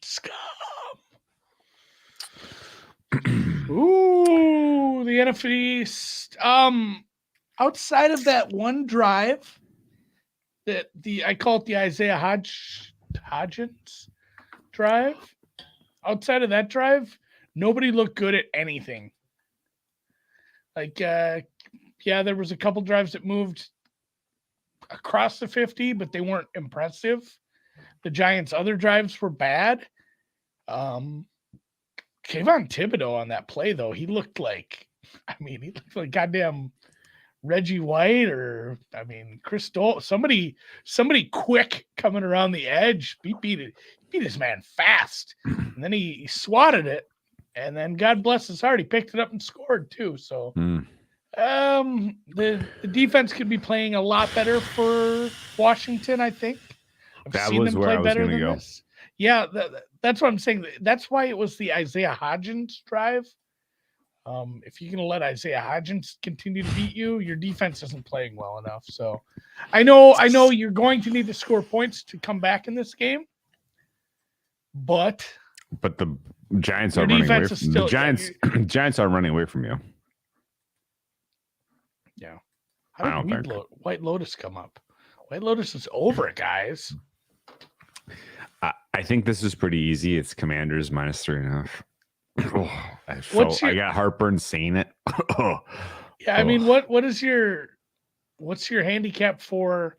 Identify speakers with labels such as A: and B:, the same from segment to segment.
A: Scum. Ooh, the NFC East. Outside of that one drive, I call it the Isaiah Hodgins drive. Outside of that drive, nobody looked good at anything. Like, there was a couple drives that moved across the 50, but they weren't impressive. The Giants' other drives were bad. Kayvon Thibodeau on that play, though, he looked like goddamn Reggie White or, Chris Dole. Somebody quick coming around the edge. He beat his man fast. And then he swatted it. And then God bless his heart, he picked it up and scored too. So the defense could be playing a lot better for Washington, I think. I've seen them play better than this. Yeah, that's what I'm saying. That's why it was the Isaiah Hodgins drive. If you're going to let Isaiah Hodgins continue to beat you, your defense isn't playing well enough. So I know you're going to need to score points to come back in this game. But
B: the Giants are running away from the Giants. Giants are running away from you.
A: Yeah. How did White Lotus come up? White Lotus is over, guys.
B: I think this is pretty easy. It's Commanders -3.5. I got heartburn saying it.
A: Yeah, what's your handicap for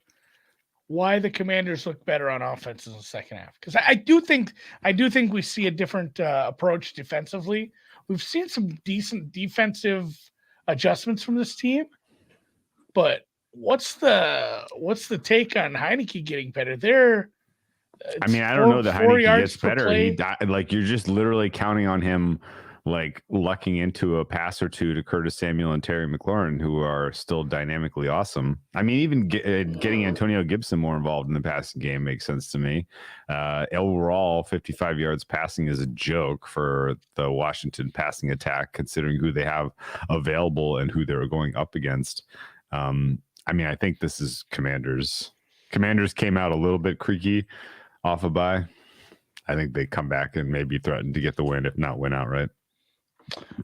A: why the Commanders look better on offense in the second half? Because I do think we see a different approach defensively. We've seen some decent defensive adjustments from this team, but what's the take on Heineke getting better?
B: I don't know that Heineke gets better. You're just literally counting on him, lucking into a pass or two to Curtis Samuel and Terry McLaurin, who are still dynamically awesome. Even getting Antonio Gibson more involved in the passing game makes sense to me. Overall, 55 yards passing is a joke for the Washington passing attack, considering who they have available and who they're going up against. I think this is Commanders. Commanders came out a little bit creaky off a bye. I think they come back and maybe threaten to get the win, if not win outright.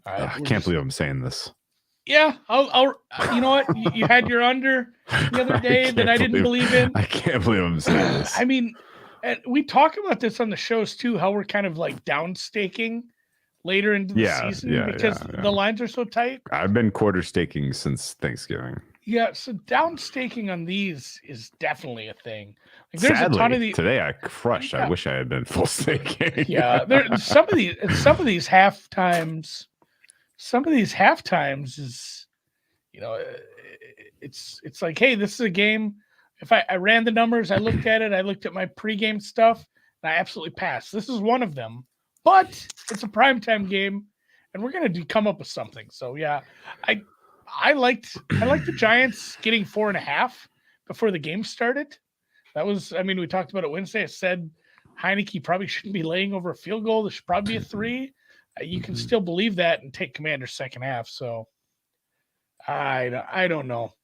B: I can't believe I'm saying this.
A: Yeah, I'll you know what? You had your under the other day that I didn't believe in.
B: I can't believe I'm saying this.
A: And we talk about this on the shows too, how we're kind of down staking later into the season because the lines are so tight.
B: I've been quarter staking since Thanksgiving.
A: Yeah, so down staking on these is definitely a thing. There's
B: Sadly,
A: a ton of these
B: today I crushed. Yeah. I wish I had been full staking.
A: Yeah, some of these half times is, it's like, hey, this is a game. If I ran the numbers, I looked at it, I looked at my pregame stuff, and I absolutely passed. This is one of them, but it's a primetime game, and we're gonna come up with something. So yeah, I liked the Giants getting 4.5 before the game started. That was, we talked about it Wednesday. I said Heineke probably shouldn't be laying over a field goal. There should probably be a 3. You can still believe that and take Commanders second half. So I don't know.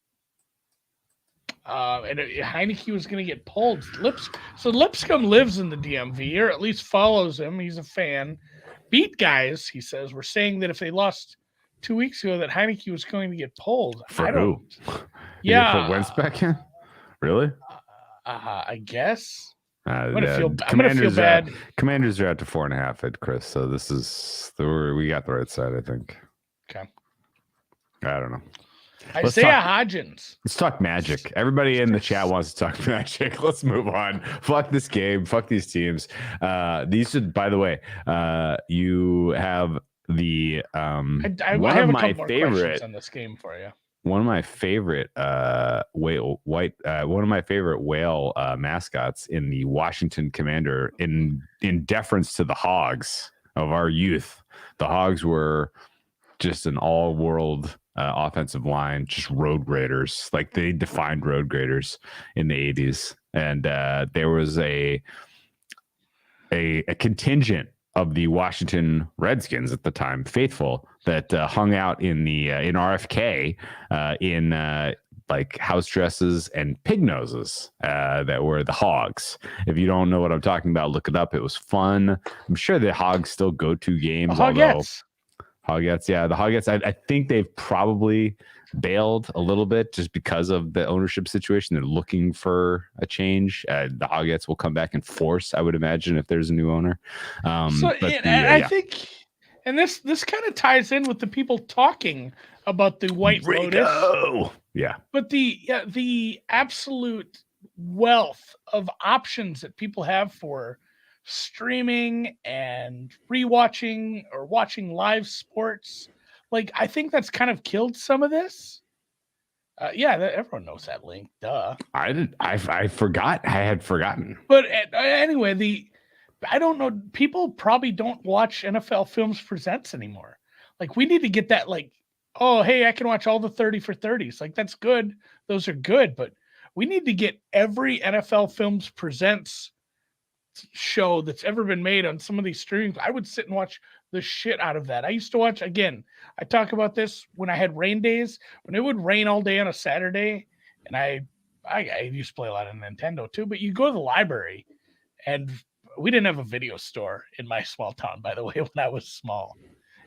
A: And Heineke was going to get pulled. Lipscomb lives in the DMV, or at least follows him. He's a fan. Beat guys, he says, were saying that if they lost 2 weeks ago, that Heineke was going to get pulled.
B: For who?
A: Yeah.
B: Put Wentz back in? Really?
A: I guess.
B: I'm gonna feel bad. Commanders are at to 4.5 at Chris, so this is we got the right side, I think.
A: Okay.
B: I don't know.
A: Isaiah Hodgins.
B: Let's talk magic. Everybody in the chat wants to talk magic. Let's move on. Fuck this game. Fuck these teams. These should, by the way, you have the
A: I have a couple more questions on this game for you.
B: One of my favorite whale mascots in the Washington Commander, in deference to the Hogs of our youth. The Hogs were just an all-world offensive line, just road graders. They defined road graders in the 80s, and there was a contingent of the Washington Redskins at the time, faithful, that hung out in RFK in like house dresses and pig noses that were the hogs. If you don't know what I'm talking about, look it up. It was fun. I'm sure the hogs still go to games.
A: Hogettes.
B: Hogettes, yeah. The Hogettes, I think they've probably bailed a little bit just because of the ownership situation. They're looking for a change. The Hogettes will come back in force, I would imagine, if there's a new owner.
A: I think, and this kind of ties in with the people talking about the White Lotus.
B: Yeah.
A: But the absolute wealth of options that people have for streaming and rewatching or watching live sports, like I think that's kind of killed some of this. Everyone knows that link. Duh.
B: I forgot. I had forgotten.
A: But anyway, I don't know. People probably don't watch NFL Films Presents anymore. Like we need to get that. Like, oh hey, I can watch all the 30 for 30s. Like that's good. Those are good. But we need to get every NFL Films Presents show that's ever been made on some of these streams. I would sit and watch the shit out of that. I used to watch, again, I talk about this when I had rain days, when it would rain all day on a Saturday, and I used to play a lot of Nintendo too, but you go to the library, and we didn't have a video store in my small town, by the way, when I was small.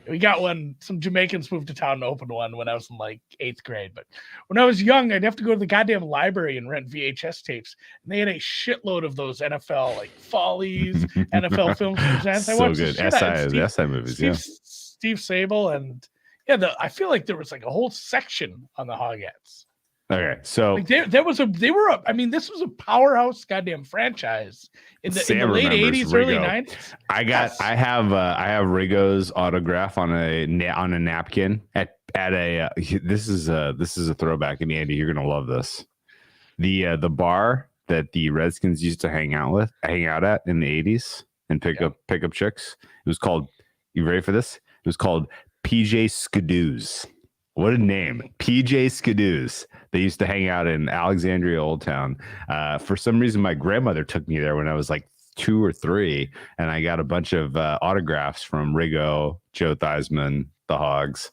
A: We got one. Some Jamaicans moved to town and opened one when I was in like 8th grade. But when I was young, I'd have to go to the goddamn library and rent VHS tapes. And they had a shitload of those NFL like Follies, NFL Films Presents. I watched
B: good. SI movies,
A: Steve Sable, and I feel like there was like a whole section on the Hogettes.
B: Okay, so
A: like this was a powerhouse goddamn franchise in the late 80s, early 90s.
B: I have Rigo's autograph on a napkin at a this is a throwback, and Andy, you're gonna love this. The bar that the Redskins used to hang out at in the 80s and pick up chicks. It was called, you ready for this? It was called PJ Skidoo's. What a name. PJ Skidoo's. They used to hang out in Alexandria Old Town. For some reason, my grandmother took me there when I was like 2 or 3, and I got a bunch of autographs from Rigo, Joe Theismann, the Hogs.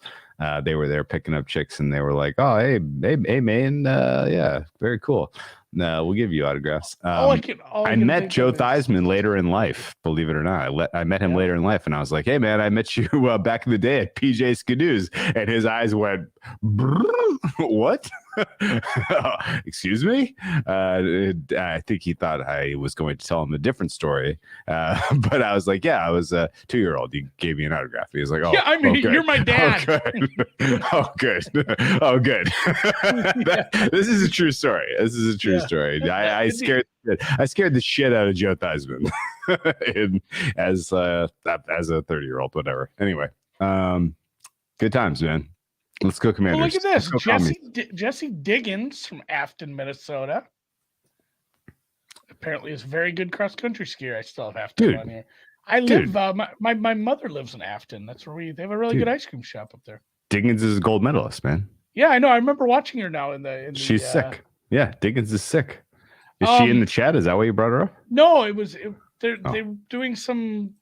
B: They were there picking up chicks, and they were like, "Oh, hey, man, yeah, very cool. We'll give you autographs." I met Joe Theismann later in life, believe it or not. I met him later in life, and I was like, "Hey, man, I met you back in the day at PJ Skidoo's," and his eyes went, "What? Excuse me?" I think he thought I was going to tell him a different story, but I was like, "Yeah, I was a 2-year-old. You gave me an autograph." He was like, "Oh,
A: yeah, I mean, you're my dad."
B: Oh, good. Oh, good. This is a true story. This is a true story. I scared the shit out of Joe Theismann as a 30-year-old, whatever. Anyway, good times, man. Let's go, Commanders.
A: Well, look at this. Jesse Diggins from Afton, Minnesota. Apparently, is a very good cross-country skier. I still have Afton on here. I live. My mother lives in Afton. That's where they have a really good ice cream shop up there.
B: Diggins is a gold medalist, man.
A: Yeah, I know. I remember watching her now
B: She's sick. Yeah, Diggins is sick. Is she in the chat? Is that why you brought her up?
A: No, they're doing some.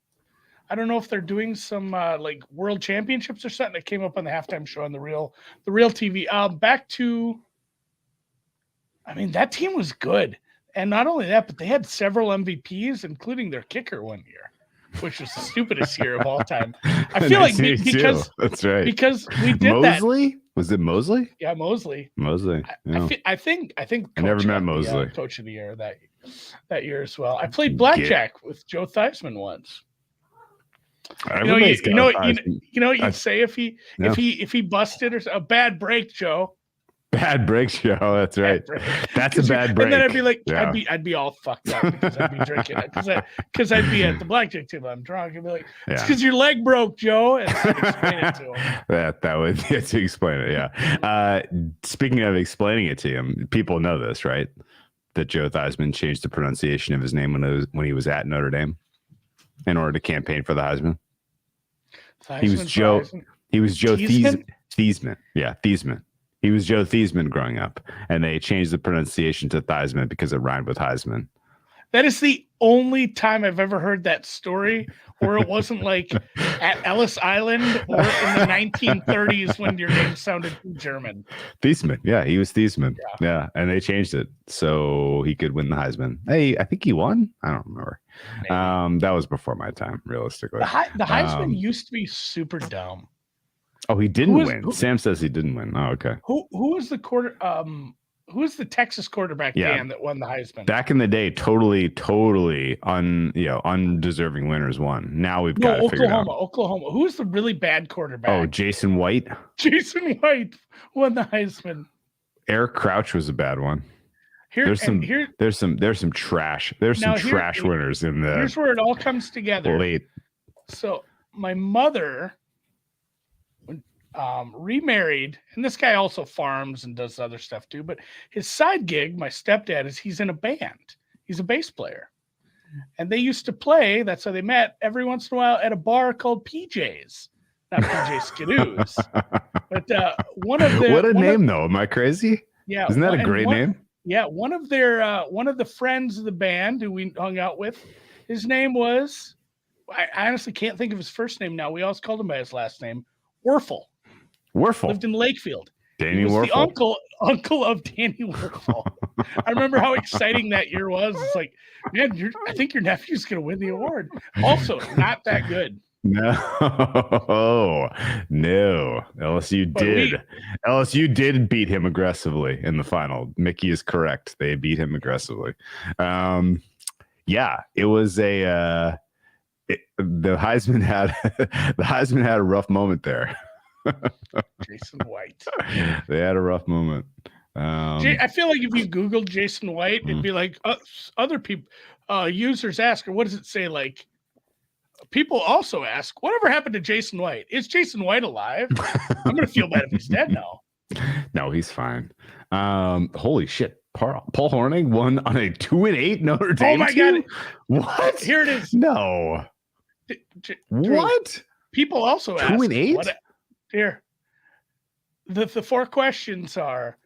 A: I don't know if they're doing some like world championships or something. That came up on the halftime show on the real TV. Back to. I mean, that team was good, and not only that, but they had several MVPs, including their kicker one year, which was the stupidest year of all time. I feel like because
B: that's right,
A: because we did
B: Mosley?
A: That.
B: Was it Mosley?
A: Yeah, Mosley.
B: Yeah.
A: I think.
B: I never met Mosley.
A: Coach of the year that year as well. I played blackjack with Joe Theismann once. You know what you'd say if he busted or a bad break, Joe.
B: Bad break, Joe. That's right. That's a bad break.
A: And then I'd be like, I'd be all fucked up because I'd be drinking it because I'd be at the blackjack table. I'm drunk. I'd be like, it's because your leg broke, Joe. And I'd explain it to him.
B: That would to explain it. Yeah. Speaking of explaining it to him, people know this, right? That Joe Theismann changed the pronunciation of his name when he was at Notre Dame in order to campaign for the Heisman. He was Joe Theismann. Yeah, Theismann. He was Joe Theismann growing up, and they changed the pronunciation to Theismann because it rhymed with Heisman.
A: That is the only time I've ever heard that story where it wasn't like at Ellis Island or in the 1930s when your name sounded too German.
B: Thiesman. Yeah, he was Thiesman. Yeah. And they changed it so he could win the Heisman. Hey, I think he won. I don't remember. That was before my time, realistically.
A: The Heisman used to be super dumb.
B: Oh, he didn't win. Sam says he didn't win. Oh, okay.
A: Who was the who was the Texas quarterback Dan that won the Heisman?
B: Back in the day, totally undeserving winners won. Now we've got to figure it out.
A: Oklahoma. Who was the really bad quarterback?
B: Oh, Jason White.
A: Jason White won the Heisman.
B: Eric Crouch was a bad one. There's some trash. There's some trash winners in the.
A: Here's where it all comes together.
B: Late.
A: So my mother remarried, and this guy also farms and does other stuff too, but his side gig, my stepdad, is he's in a band. He's a bass player, and they used to play, that's how they met, every once in a while at a bar called PJ's, not PJ Skidoo's, but one of the—
B: what a name though. Am I crazy?
A: Yeah.
B: Isn't that a great name?
A: Yeah. One of the friends of the band who we hung out with, his name was, I honestly can't think of his first name now. We always called him by his last name, Werfel.
B: Werfel
A: lived in Lakefield.
B: Danny
A: he was
B: Werfel.
A: the uncle of Danny Werfel. I remember how exciting that year was. It's like, man, I think your nephew's going to win the award. Also, not that good.
B: No. LSU did beat him aggressively in the final. Mickey is correct. They beat him aggressively. Yeah, it was the Heisman had a rough moment there.
A: Jason White.
B: They had a rough moment.
A: I feel like if you Googled Jason White, it'd be like other people, users ask, or what does it say? Like, people also ask, whatever happened to Jason White? Is Jason White alive? I'm going to feel bad if he's dead now.
B: No, he's fine. Holy shit. Paul Hornung won on a 2-8 Notre Dame.
A: Oh my God.
B: What?
A: Here it is.
B: No. What?
A: People also ask
B: 2-8?
A: Here. The four questions are: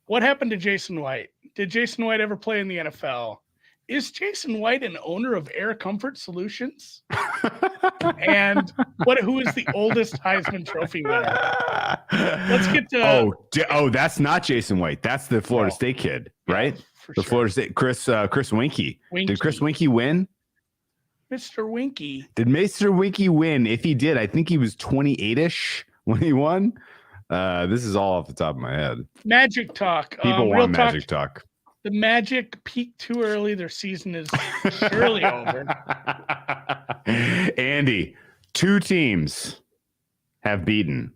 A: what happened to Jason White? Did Jason White ever play in the NFL? Is Jason White an owner of Air Comfort Solutions? And who is the oldest Heisman Trophy winner? Let's get to.
B: Oh, that's not Jason White. That's the Florida State kid, right?
A: Yeah,
B: the Florida State Chris Winkie. Did Chris Winkie win?
A: Mr. Winkie.
B: Did Mr. Winkie win? If he did, I think he was 28-ish when he won. This is all off the top of my head.
A: Magic talk.
B: People want magic talk.
A: The Magic peaked too early. Their season is surely over.
B: Andy, 2 teams have beaten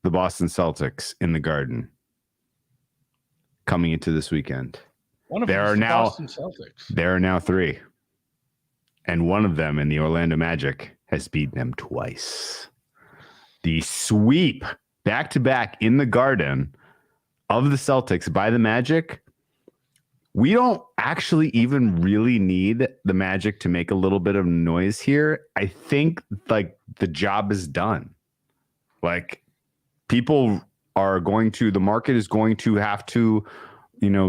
B: the Boston Celtics in the Garden coming into this weekend.
A: One of them is the Boston Celtics.
B: There are now 3. And one of them in the Orlando Magic has beaten them twice. The sweep back-to-back in the Garden of the Celtics by the Magic. We don't actually even really need the Magic to make a little bit of noise here. I think like the job is done. Like the market is going to have to,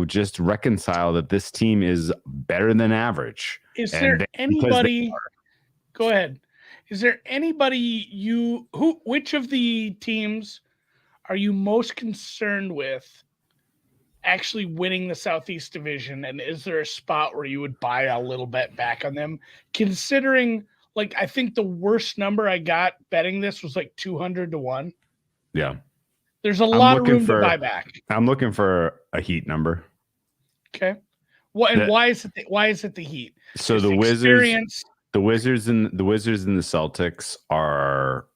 B: just reconcile that this team is better than average.
A: Is there anybody? Go ahead. Is there anybody which of the teams are you most concerned with actually winning the Southeast Division? And is there a spot where you would buy a little bet back on them? Considering, I think the worst number I got betting this was 200 to 1.
B: Yeah.
A: There's a lot of room to buy back.
B: I'm looking for a Heat number.
A: Okay. Why is it the Heat?
B: So the Wizards and the Celtics are.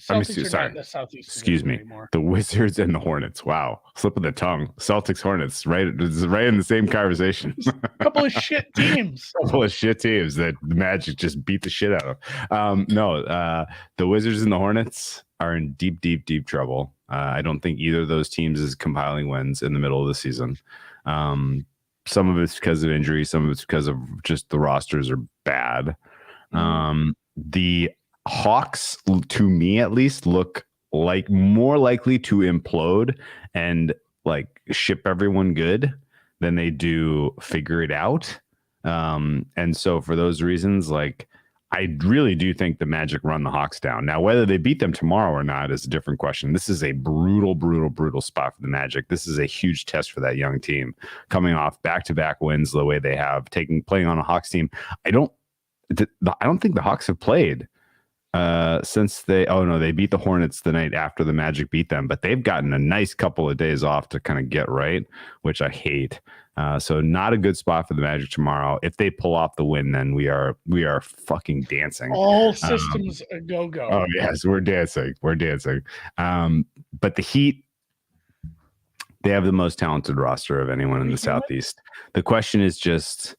B: Excuse me. Anymore. The Wizards and the Hornets. Wow, slip of the tongue. Celtics, Hornets, right in the same conversation.
A: A couple of shit teams.
B: That the Magic just beat the shit out of. The Wizards and the Hornets are in deep, deep, deep trouble. I don't think either of those teams is compiling wins in the middle of the season. Some of it's because of injury. Some of it's because of just the rosters are bad. The Hawks, to me at least, look like more likely to implode and ship everyone good than they do figure it out. And so for those reasons, like, I really do think the Magic run the Hawks down. Now, whether they beat them tomorrow or not is a different question. This is a brutal spot for the Magic. This is a huge test for that young team coming off back-to-back wins the way they have, playing on a Hawks team. I don't think the Hawks have played since they beat the Hornets the night after the Magic beat them, but they've gotten a nice couple of days off to kind of get right, which I hate. So not a good spot for the Magic tomorrow. If they pull off the win, then we are fucking dancing.
A: All systems go.
B: Oh yes, we're dancing. But the Heat, they have the most talented roster of anyone in the Southeast. The question is just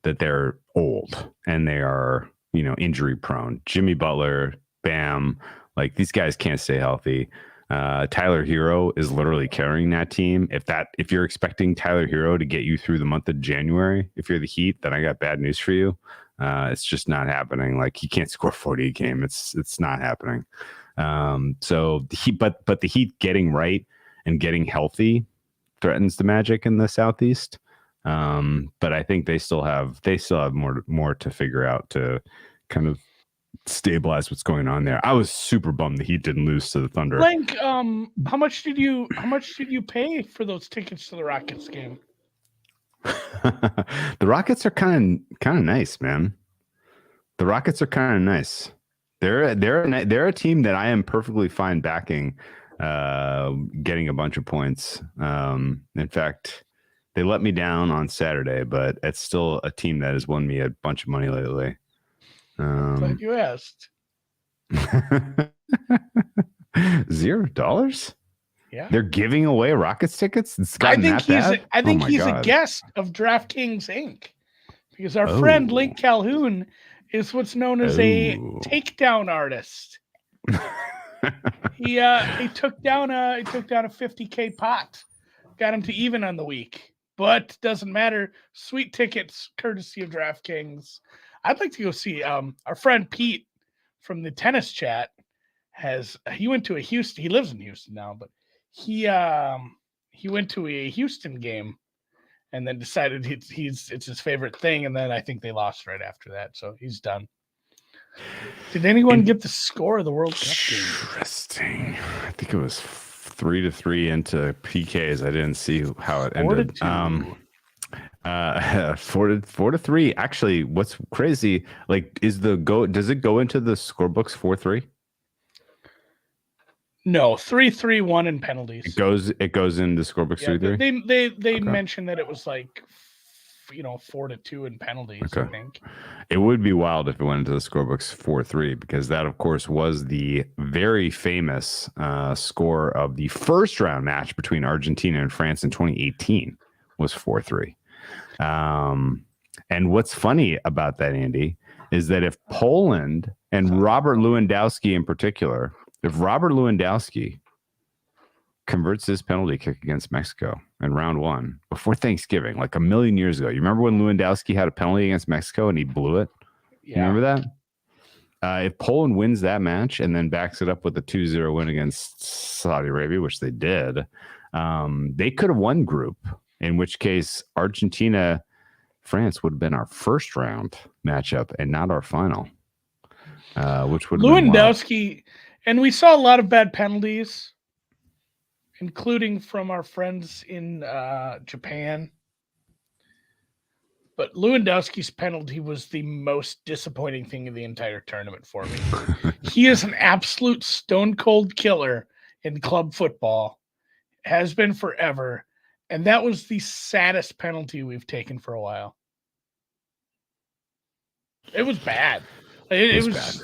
B: that they're old and they are, injury prone. Jimmy Butler, Bam, like these guys can't stay healthy. Tyler Hero is literally carrying that team. If you're expecting Tyler Hero to get you through the month of January, if you're the Heat, then I got bad news for you. It's just not happening. Like, he can't score 40 a game. It's not happening. So the Heat getting right and getting healthy threatens the Magic in the Southeast. But I think they still have more to figure out to kind of stabilize what's going on there. I was super bummed the Heat didn't lose to the Thunder.
A: Blank, how much did you pay for those tickets to the Rockets game?
B: The Rockets are kind of nice, man. The Rockets are kind of nice. They're a team that I am perfectly fine backing, getting a bunch of points. In fact, they let me down on Saturday, but it's still a team that has won me a bunch of money lately.
A: Glad you asked.
B: $0?
A: Yeah,
B: they're giving away Rockets tickets.
A: I think he's a guest of DraftKings Inc. Because our friend Link Calhoun is what's known as a takedown artist. He took down a $50K pot, got him to even on the week, but doesn't matter. Sweet tickets, courtesy of DraftKings. I'd like to go see our friend Pete from the tennis chat. He went to a Houston. He lives in Houston now, but he went to a Houston game and then decided it's his favorite thing. And then I think they lost right after that, so he's done. Did anyone get the score of the World Cup game?
B: Interesting. I think it was 3-3 into PKs. I didn't see how it ended. 4-3. Actually, what's crazy, like, does it go into the scorebooks 4-3?
A: No, 3-3-1 in penalties.
B: It goes in the scorebooks
A: 3-3. They mentioned that it was like 4-2 in penalties. Okay. I think
B: it would be wild if it went into the scorebooks 4-3, because that, of course, was the very famous score of the first round match between Argentina and France in 2018 was 4-3. And what's funny about that, Andy, is that if Poland and Robert Lewandowski in particular, if Robert Lewandowski converts his penalty kick against Mexico in round 1 before Thanksgiving, like a million years ago, you remember when Lewandowski had a penalty against Mexico and he blew it? Yeah. You remember that? If Poland wins that match and then backs it up with a 2-0 win against Saudi Arabia, which they did, they could have won group, in which case Argentina France would have been our first round matchup and not our final, which would have
A: Lewandowski. And we saw a lot of bad penalties, including from our friends in Japan. But Lewandowski's penalty was the most disappointing thing in the entire tournament for me. He is an absolute stone cold killer in club football, has been forever. And that was the saddest penalty we've taken for a while. It was bad. It was bad.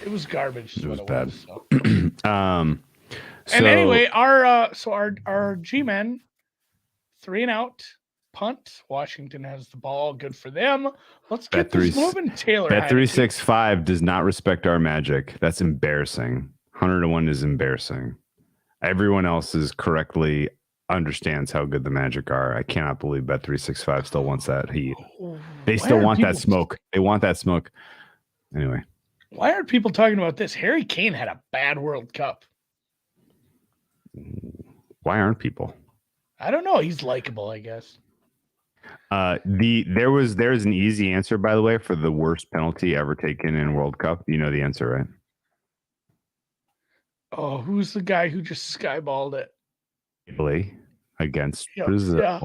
A: It was garbage. It was bad. So. And anyway, our G-men 3-and-out punt. Washington has the ball. Good for them. Let's get this moving. Taylor.
B: Bet365 does not respect our Magic. That's embarrassing. 100-1 is embarrassing. Everyone else correctly understands how good the Magic are. I cannot believe Bet365 still wants that heat. They still want that smoke. They want that smoke. Anyway.
A: Why aren't people talking about this? Harry Kane had a bad World Cup.
B: Why aren't people?
A: I don't know. He's likable, I guess.
B: There's an easy answer, by the way, for the worst penalty ever taken in World Cup. You know the answer, right?
A: Oh, who's the guy who just skyballed it?
B: Italy against Brazil.
A: Yeah.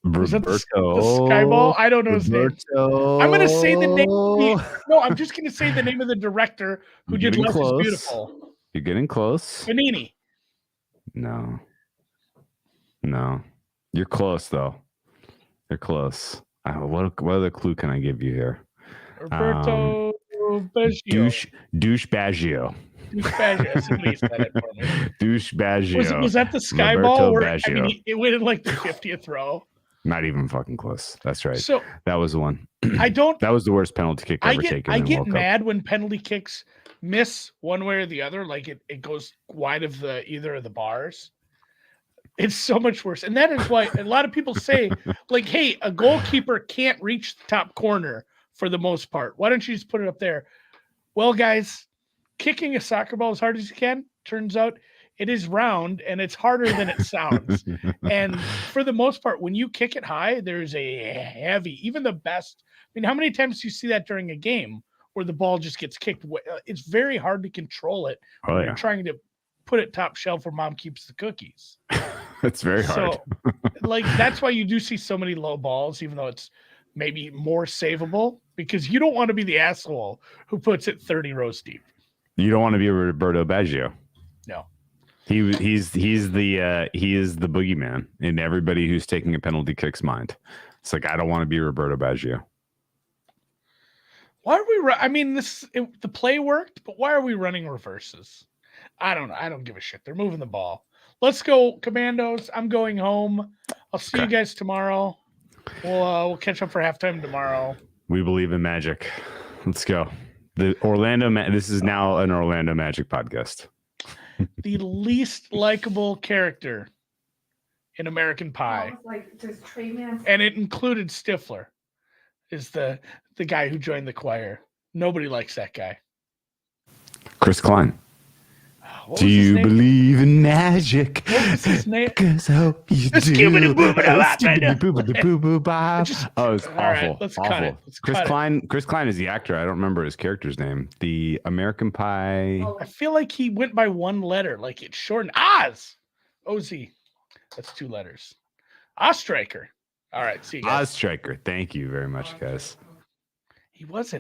B: Was
A: that the skyball? I don't know his name. I'm going to say the name. No, I'm just going to say the name of the director who did Life is Beautiful.
B: You're getting close.
A: Panini.
B: No. You're close, though. You're close. What other clue can I give you here?
A: Roberto Baggio.
B: Douche Baggio.
A: Douche Baggio. Somebody said it for me.
B: Douche Baggio.
A: Was that the skyball? It went in like the 50th row.
B: Not even fucking close. That's right.
A: So
B: that was the one.
A: That
B: was the worst penalty kick ever taken.
A: I get mad when penalty kicks miss one way or the other. Like it goes wide of either of the bars. It's so much worse. And that is why a lot of people say, like, hey, a goalkeeper can't reach the top corner for the most part. Why don't you just put it up there? Well, guys, kicking a soccer ball as hard as you can, turns out it is round and it's harder than it sounds. And for the most part, when you kick it high, there's a heavy, even the best. I mean, how many times do you see that during a game where the ball just gets kicked? It's very hard to control it when you're trying to put it top shelf where mom keeps the cookies.
B: It's very hard.
A: So, like, that's why you do see so many low balls, even though it's maybe more savable, because you don't want to be the asshole who puts it 30 rows deep.
B: You don't want to be Roberto Baggio.
A: No.
B: He is the boogeyman in everybody who's taking a penalty kick's mind. It's like, I don't want to be Roberto Baggio.
A: Why are we? I mean, the play worked, but why are we running reverses? I don't know. I don't give a shit. They're moving the ball. Let's go, Commandos. I'm going home. I'll see you guys tomorrow. We'll catch up for halftime tomorrow.
B: We believe in magic. Let's go. This is now an Orlando Magic podcast.
A: The least likable character in American Pie, and it included Stifler, is the guy who joined the choir. Nobody likes that guy.
B: Chris Klein. Do you believe in magic?
A: What was his name?
B: Because I hope you do. Oh, it's awful.
A: Right, let's cut it.
B: Chris Klein is the actor. I don't remember his character's name. The American Pie.
A: I feel like he went by one letter, like it's shortened. Oz. O-Z. That's 2 letters. Ostriker. All right, see you guys.
B: Ostriker. Thank you very much, guys.
A: He wasn't.